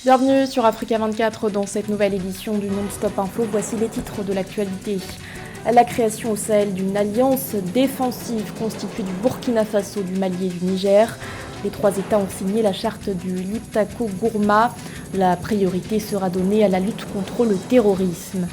Bienvenue sur Africa 24 dans cette nouvelle édition du Non-Stop Info. Voici les titres de l'actualité. La création au Sahel d'une alliance défensive constituée du Burkina Faso, du Mali et du Niger. Les trois États ont signé la charte du Liptako Gourma. La priorité sera donnée à la lutte contre le terrorisme.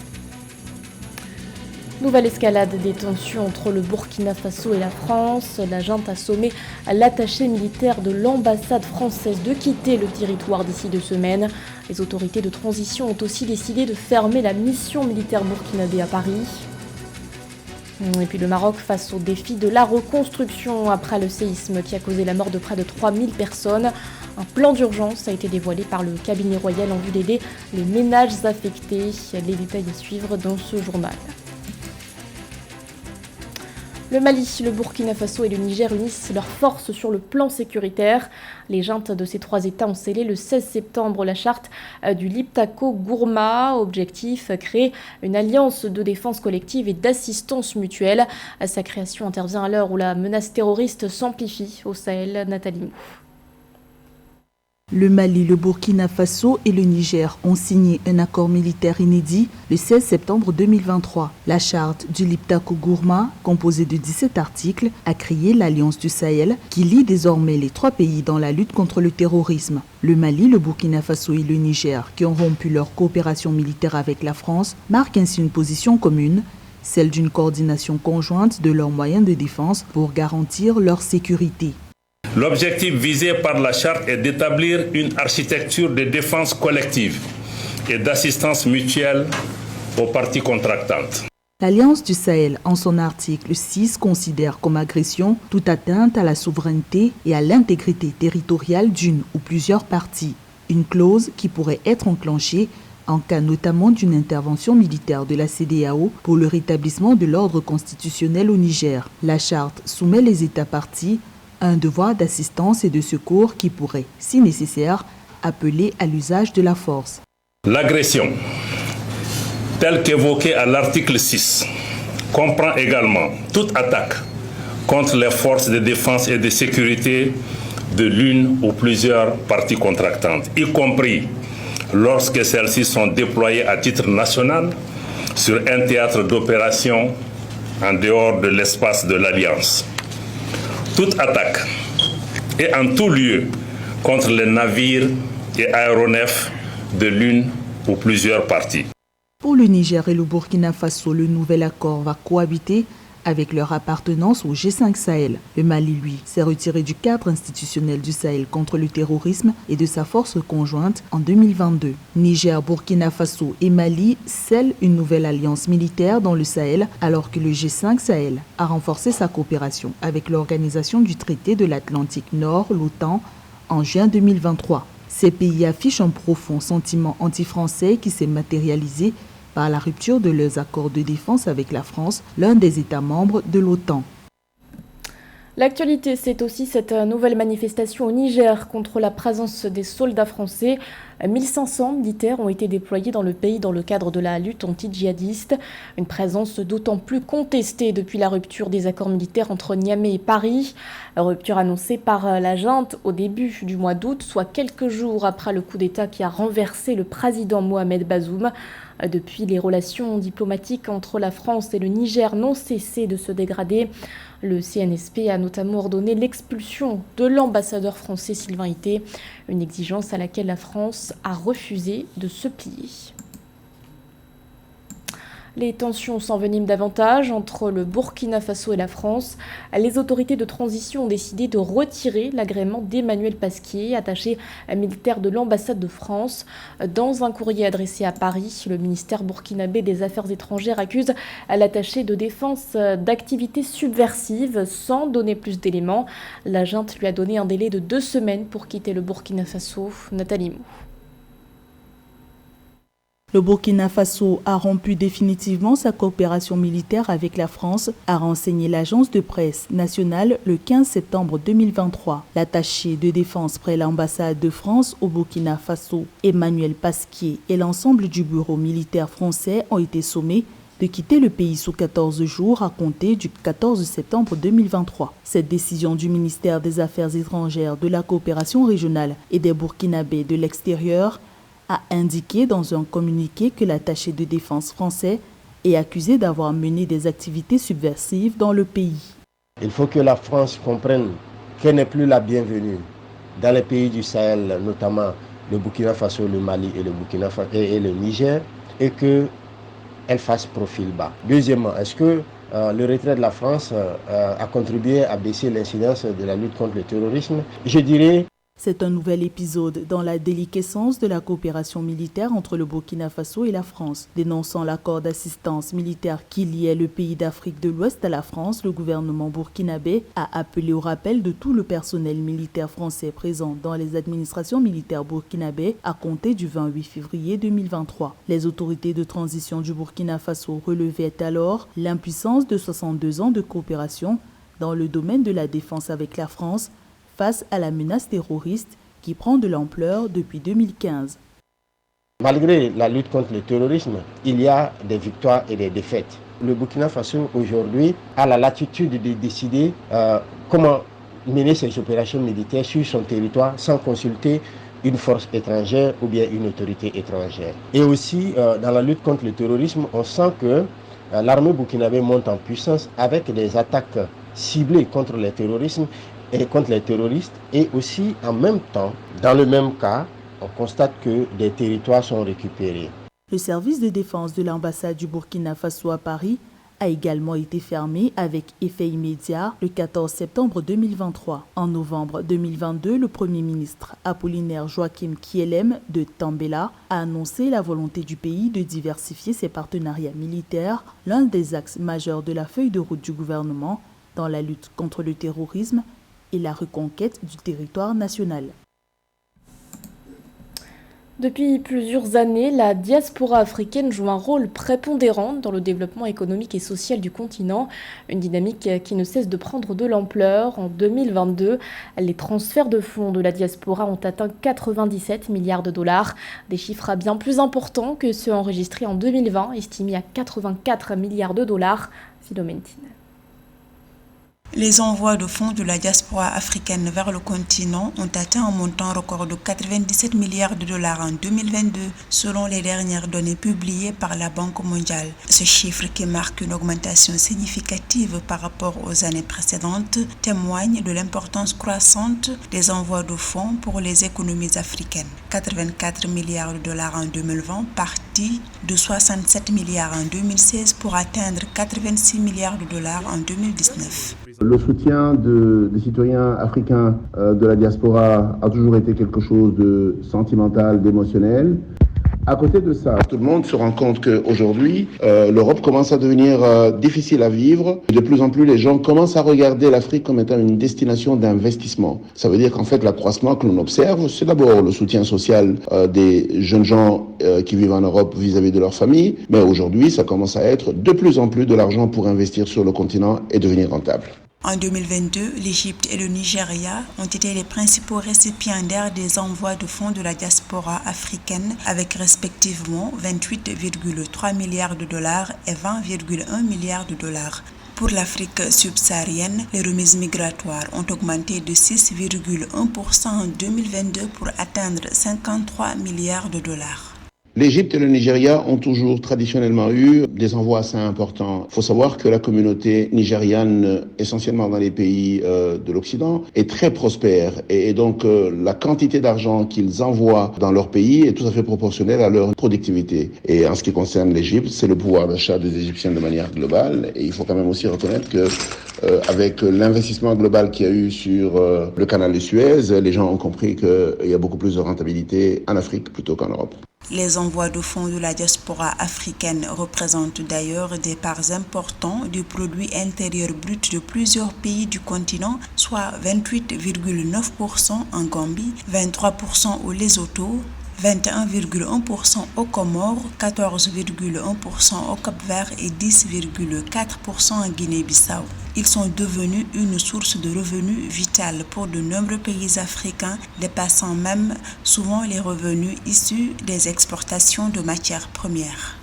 Nouvelle escalade des tensions entre le Burkina Faso et la France. La junte a sommé l'attaché militaire de l'ambassade française de quitter le territoire d'ici 2 semaines. Les autorités de transition ont aussi décidé de fermer la mission militaire burkinabé à Paris. Et puis le Maroc face au défi de la reconstruction après le séisme qui a causé la mort de près de 3000 personnes. Un plan d'urgence a été dévoilé par le cabinet royal en vue d'aider les ménages affectés. Les détails à suivre dans ce journal. Le Mali, le Burkina Faso et le Niger unissent leurs forces sur le plan sécuritaire. Les juntes de ces trois États ont scellé le 16 septembre la charte du Liptako Gourma. Objectif, créer une alliance de défense collective et d'assistance mutuelle. Sa création intervient à l'heure où la menace terroriste s'amplifie au Sahel. Nathalie Mou. Le Mali, le Burkina Faso et le Niger ont signé un accord militaire inédit le 16 septembre 2023. La charte du Liptako Gourma, composée de 17 articles, a créé l'Alliance du Sahel qui lie désormais les trois pays dans la lutte contre le terrorisme. Le Mali, le Burkina Faso et le Niger, qui ont rompu leur coopération militaire avec la France, marquent ainsi une position commune, celle d'une coordination conjointe de leurs moyens de défense pour garantir leur sécurité. L'objectif visé par la charte est d'établir une architecture de défense collective et d'assistance mutuelle aux parties contractantes. L'Alliance du Sahel, en son article 6, considère comme agression toute atteinte à la souveraineté et à l'intégrité territoriale d'une ou plusieurs parties. Une clause qui pourrait être enclenchée en cas notamment d'une intervention militaire de la CEDEAO pour le rétablissement de l'ordre constitutionnel au Niger. La charte soumet les États parties un devoir d'assistance et de secours qui pourrait, si nécessaire, appeler à l'usage de la force. L'agression, telle qu'évoquée à l'article 6, comprend également toute attaque contre les forces de défense et de sécurité de l'une ou plusieurs parties contractantes, y compris lorsque celles-ci sont déployées à titre national sur un théâtre d'opération en dehors de l'espace de l'Alliance. Toute attaque et en tout lieu contre les navires et aéronefs de l'une ou plusieurs parties. Pour le Niger et le Burkina Faso, le nouvel accord va cohabiter avec leur appartenance au G5 Sahel. Le Mali, lui, s'est retiré du cadre institutionnel du Sahel contre le terrorisme et de sa force conjointe en 2022. Niger, Burkina Faso et Mali scellent une nouvelle alliance militaire dans le Sahel alors que le G5 Sahel a renforcé sa coopération avec l'Organisation du traité de l'Atlantique Nord, l'OTAN, en juin 2023. Ces pays affichent un profond sentiment anti-français qui s'est matérialisé par la rupture de leurs accords de défense avec la France, l'un des États membres de l'OTAN. L'actualité, c'est aussi cette nouvelle manifestation au Niger contre la présence des soldats français. 1500 militaires ont été déployés dans le pays dans le cadre de la lutte anti-djihadiste. Une présence d'autant plus contestée depuis la rupture des accords militaires entre Niamey et Paris. Rupture annoncée par la junte au début du mois d'août, soit quelques jours après le coup d'État qui a renversé le président Mohamed Bazoum. Depuis, les relations diplomatiques entre la France et le Niger n'ont cessé de se dégrader. Le CNSP a notamment ordonné l'expulsion de l'ambassadeur français Sylvain Ité, une exigence à laquelle la France a refusé de se plier. Les tensions s'enveniment davantage entre le Burkina Faso et la France. Les autorités de transition ont décidé de retirer l'agrément d'Emmanuel Pasquier, attaché militaire de l'ambassade de France. Dans un courrier adressé à Paris, le ministère burkinabé des Affaires étrangères accuse l'attaché de défense d'activités subversives sans donner plus d'éléments. La junte lui a donné un délai de 2 semaines pour quitter le Burkina Faso. Nathalie Mou. Le Burkina Faso a rompu définitivement sa coopération militaire avec la France, a renseigné l'agence de presse nationale le 15 septembre 2023. L'attaché de défense près l'ambassade de France au Burkina Faso, Emmanuel Pasquier, et l'ensemble du bureau militaire français ont été sommés de quitter le pays sous 14 jours à compter du 14 septembre 2023. Cette décision du ministère des Affaires étrangères, de la coopération régionale et des Burkinabés de l'extérieur a indiqué dans un communiqué que l'attaché de défense français est accusé d'avoir mené des activités subversives dans le pays. Il faut que la France comprenne qu'elle n'est plus la bienvenue dans les pays du Sahel, notamment le Burkina Faso, le Mali et le Niger, et qu'elle fasse profil bas. Deuxièmement, est-ce que le retrait de la France a contribué à baisser l'incidence de la lutte contre le terrorisme? Je dirais... C'est un nouvel épisode dans la déliquescence de la coopération militaire entre le Burkina Faso et la France. Dénonçant l'accord d'assistance militaire qui liait le pays d'Afrique de l'Ouest à la France, le gouvernement burkinabé a appelé au rappel de tout le personnel militaire français présent dans les administrations militaires burkinabées à compter du 28 février 2023. Les autorités de transition du Burkina Faso relevaient alors l'impuissance de 62 ans de coopération dans le domaine de la défense avec la France face à la menace terroriste qui prend de l'ampleur depuis 2015. Malgré la lutte contre le terrorisme, il y a des victoires et des défaites. Le Burkina Faso aujourd'hui a la latitude de décider comment mener ses opérations militaires sur son territoire sans consulter une force étrangère ou bien une autorité étrangère. Et aussi, dans la lutte contre le terrorisme, on sent que l'armée burkinabé monte en puissance avec des attaques ciblées contre le terrorisme et contre les terroristes, et aussi en même temps, dans le même cas, on constate que des territoires sont récupérés. Le service de défense de l'ambassade du Burkina Faso à Paris a également été fermé avec effet immédiat le 14 septembre 2023. En novembre 2022, le Premier ministre Apollinaire Joachim Kielem de Tambela a annoncé la volonté du pays de diversifier ses partenariats militaires, l'un des axes majeurs de la feuille de route du gouvernement dans la lutte contre le terrorisme et la reconquête du territoire national. Depuis plusieurs années, la diaspora africaine joue un rôle prépondérant dans le développement économique et social du continent, une dynamique qui ne cesse de prendre de l'ampleur. En 2022, les transferts de fonds de la diaspora ont atteint 97 milliards de dollars, des chiffres bien plus importants que ceux enregistrés en 2020, estimés à 84 milliards de dollars. Philoméntine. Les envois de fonds de la diaspora africaine vers le continent ont atteint un montant record de 97 milliards de dollars en 2022, selon les dernières données publiées par la Banque mondiale. Ce chiffre, qui marque une augmentation significative par rapport aux années précédentes, témoigne de l'importance croissante des envois de fonds pour les économies africaines. 84 milliards de dollars en 2020, partis de 67 milliards en 2016 pour atteindre 86 milliards de dollars en 2019. Le soutien des citoyens africains de la diaspora a toujours été quelque chose de sentimental, d'émotionnel. À côté de ça, tout le monde se rend compte qu'aujourd'hui, l'Europe commence à devenir difficile à vivre. De plus en plus, les gens commencent à regarder l'Afrique comme étant une destination d'investissement. Ça veut dire qu'en fait, l'accroissement que l'on observe, c'est d'abord le soutien social des jeunes gens qui vivent en Europe vis-à-vis de leur famille. Mais aujourd'hui, ça commence à être de plus en plus de l'argent pour investir sur le continent et devenir rentable. En 2022, l'Égypte et le Nigeria ont été les principaux récipiendaires des envois de fonds de la diaspora africaine, avec respectivement 28,3 milliards de dollars et 20,1 milliards de dollars. Pour l'Afrique subsaharienne, les remises migratoires ont augmenté de 6,1% en 2022 pour atteindre 53 milliards de dollars. L'Égypte et le Nigeria ont toujours traditionnellement eu des envois assez importants. Il faut savoir que la communauté nigériane, essentiellement dans les pays de l'Occident, est très prospère. Et donc, la quantité d'argent qu'ils envoient dans leur pays est tout à fait proportionnelle à leur productivité. Et en ce qui concerne l'Égypte, c'est le pouvoir d'achat des Égyptiens de manière globale. Et il faut quand même aussi reconnaître que avec l'investissement global qu'il y a eu sur le canal de Suez, les gens ont compris qu'il y a beaucoup plus de rentabilité en Afrique plutôt qu'en Europe. Les envois de fonds de la diaspora africaine représentent d'ailleurs des parts importantes du produit intérieur brut de plusieurs pays du continent, soit 28,9% en Gambie, 23% au Lesotho, 21,1% aux Comores, 14,1% au Cap-Vert et 10,4% en Guinée-Bissau. Ils sont devenus une source de revenus vitale pour de nombreux pays africains, dépassant même souvent les revenus issus des exportations de matières premières.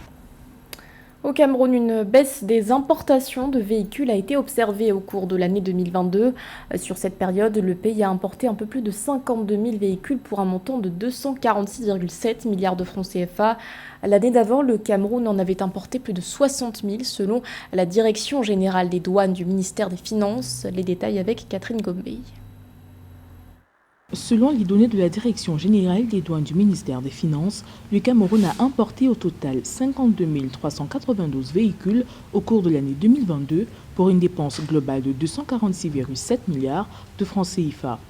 Au Cameroun, une baisse des importations de véhicules a été observée au cours de l'année 2022. Sur cette période, le pays a importé un peu plus de 52 000 véhicules pour un montant de 246,7 milliards de francs CFA. L'année d'avant, le Cameroun en avait importé plus de 60 000 selon la Direction générale des douanes du ministère des Finances. Les détails avec Catherine Gombe. Selon les données de la Direction générale des douanes du ministère des Finances, le Cameroun a importé au total 52 392 véhicules au cours de l'année 2022 pour une dépense globale de 246,7 milliards de francs CFA.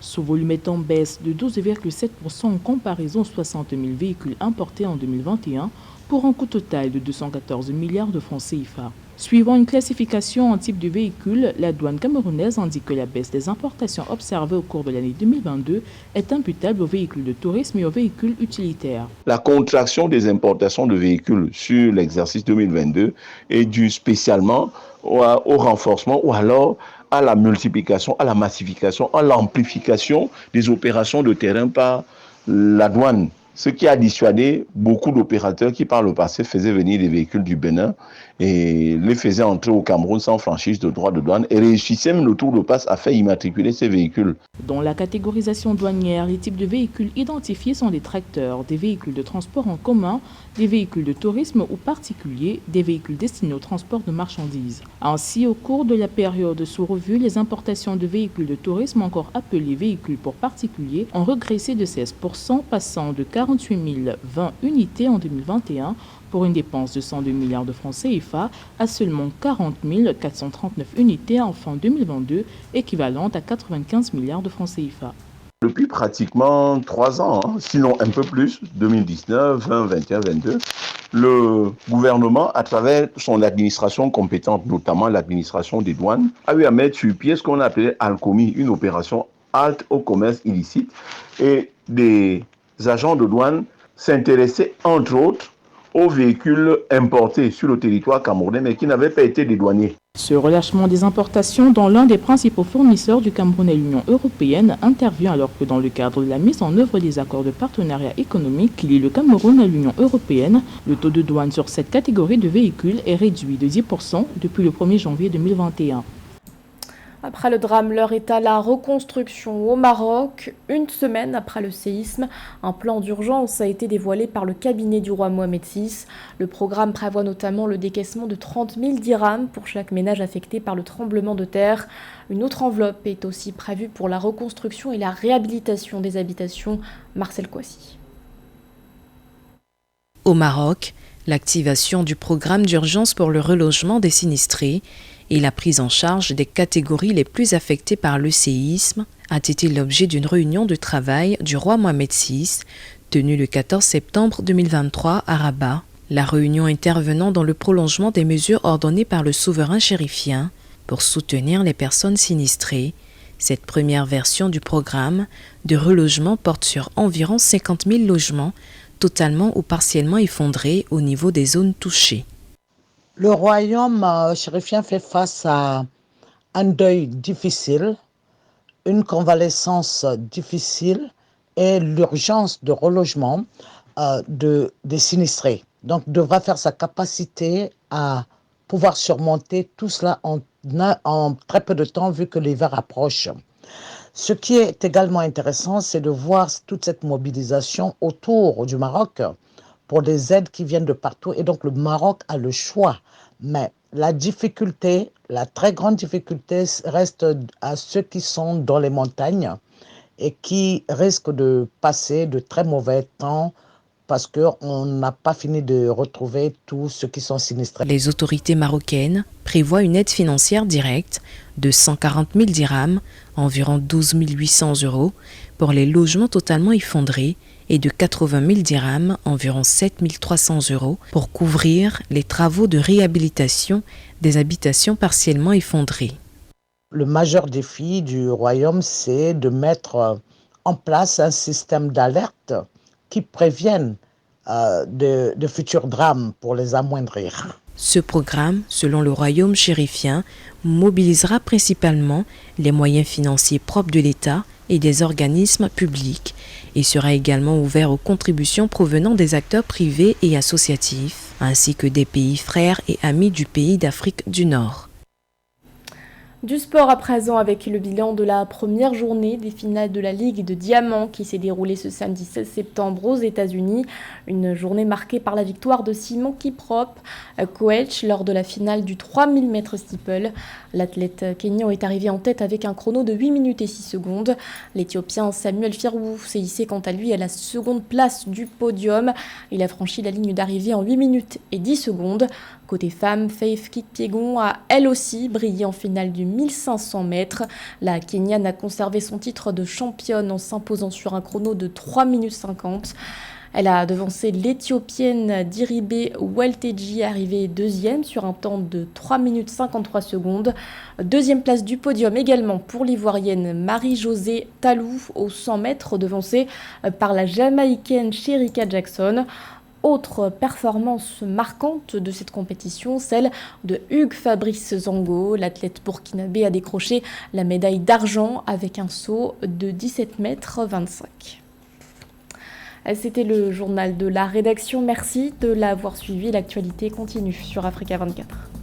Ce volume est en baisse de 12,7% en comparaison aux 60 000 véhicules importés en 2021 pour un coût total de 214 milliards de francs CFA. Suivant une classification en type de véhicule, la douane camerounaise indique que la baisse des importations observées au cours de l'année 2022 est imputable aux véhicules de tourisme et aux véhicules utilitaires. La contraction des importations de véhicules sur l'exercice 2022 est due spécialement au renforcement ou alors à la multiplication, à la massification, à l'amplification des opérations de terrain par la douane. Ce qui a dissuadé beaucoup d'opérateurs qui par le passé faisaient venir des véhicules du Bénin et les faisaient entrer au Cameroun sans franchise de droit de douane et réussissaient même le tour de passe à faire immatriculer ces véhicules. Dans la catégorisation douanière, les types de véhicules identifiés sont des tracteurs, des véhicules de transport en commun, des véhicules de tourisme ou particuliers, des véhicules destinés au transport de marchandises. Ainsi, au cours de la période sous revue, les importations de véhicules de tourisme, encore appelés véhicules pour particuliers, ont régressé de 16%, passant de 48 020 unités en 2021 pour une dépense de 102 milliards de francs CFA à seulement 40 439 unités en fin 2022, équivalente à 95 milliards de francs CFA. Depuis pratiquement 3 ans, sinon un peu plus, 2019, 20, 21, 22, le gouvernement, à travers son administration compétente, notamment l'administration des douanes, a eu à mettre sur pied ce qu'on appelait Alcomi, une opération halte au commerce illicite. Et des agents de douane s'intéressaient entre autres aux véhicules importés sur le territoire camerounais mais qui n'avaient pas été dédouanés. Ce relâchement des importations dans l'un des principaux fournisseurs du Cameroun et l'Union européenne intervient alors que dans le cadre de la mise en œuvre des accords de partenariat économique qui lient le Cameroun à l'Union européenne, le taux de douane sur cette catégorie de véhicules est réduit de 10% depuis le 1er janvier 2021. Après le drame, l'heure est à la reconstruction au Maroc. Une semaine après le séisme, un plan d'urgence a été dévoilé par le cabinet du roi Mohamed VI. Le programme prévoit notamment le décaissement de 30 000 dirhams pour chaque ménage affecté par le tremblement de terre. Une autre enveloppe est aussi prévue pour la reconstruction et la réhabilitation des habitations. Marcel Kouassi. Au Maroc, l'activation du programme d'urgence pour le relogement des sinistrés et la prise en charge des catégories les plus affectées par le séisme a été l'objet d'une réunion de travail du roi Mohamed VI, tenue le 14 septembre 2023 à Rabat. La réunion intervenant dans le prolongement des mesures ordonnées par le souverain chérifien pour soutenir les personnes sinistrées. Cette première version du programme de relogement porte sur environ 50 000 logements totalement ou partiellement effondrés au niveau des zones touchées. Le royaume chérifien fait face à un deuil difficile, une convalescence difficile et l'urgence de relogement des sinistrés. Donc, devra faire sa capacité à pouvoir surmonter tout cela en très peu de temps vu que l'hiver approche. Ce qui est également intéressant, c'est de voir toute cette mobilisation autour du Maroc pour des aides qui viennent de partout. Et donc, le Maroc a le choix. Mais la difficulté, la très grande difficulté reste à ceux qui sont dans les montagnes et qui risquent de passer de très mauvais temps parce qu'on n'a pas fini de retrouver tous ceux qui sont sinistrés. Les autorités marocaines prévoient une aide financière directe de 140 000 dirhams, environ 12 800 €, pour les logements totalement effondrés et de 80 000 dirhams, environ 7 300 €, pour couvrir les travaux de réhabilitation des habitations partiellement effondrées. Le majeur défi du royaume, c'est de mettre en place un système d'alerte qui préviennent de futurs drames pour les amoindrir. Ce programme, selon le royaume chérifien, mobilisera principalement les moyens financiers propres de l'État et des organismes publics et sera également ouvert aux contributions provenant des acteurs privés et associatifs, ainsi que des pays frères et amis du pays d'Afrique du Nord. Du sport à présent avec le bilan de la première journée des finales de la Ligue de Diamant qui s'est déroulée ce samedi 16 septembre aux États-Unis. Une journée marquée par la victoire de Simon Kiprop Koech lors de la finale du 3000 mètres steeple. L'athlète kényan est arrivé en tête avec un chrono de 8 minutes et 6 secondes. L'Éthiopien Samuel Firou s'est hissé quant à lui à la seconde place du podium. Il a franchi la ligne d'arrivée en 8 minutes et 10 secondes. Côté femmes, Faith Kipyegon a elle aussi brillé en finale du 1500 mètres. La Kenyane a conservé son titre de championne en s'imposant sur un chrono de 3 minutes 50. Elle a devancé l'Éthiopienne Diribe Welteji, arrivée deuxième sur un temps de 3 minutes 53 secondes. Deuxième place du podium également pour l'Ivoirienne Marie-Josée Talou aux 100 mètres, devancée par la Jamaïcaine Sherika Jackson. Autre performance marquante de cette compétition, celle de Hugues Fabrice Zango. L'athlète burkinabé a décroché la médaille d'argent avec un saut de 17 mètres 25. C'était le journal de la rédaction. Merci de l'avoir suivi. L'actualité continue sur Africa 24.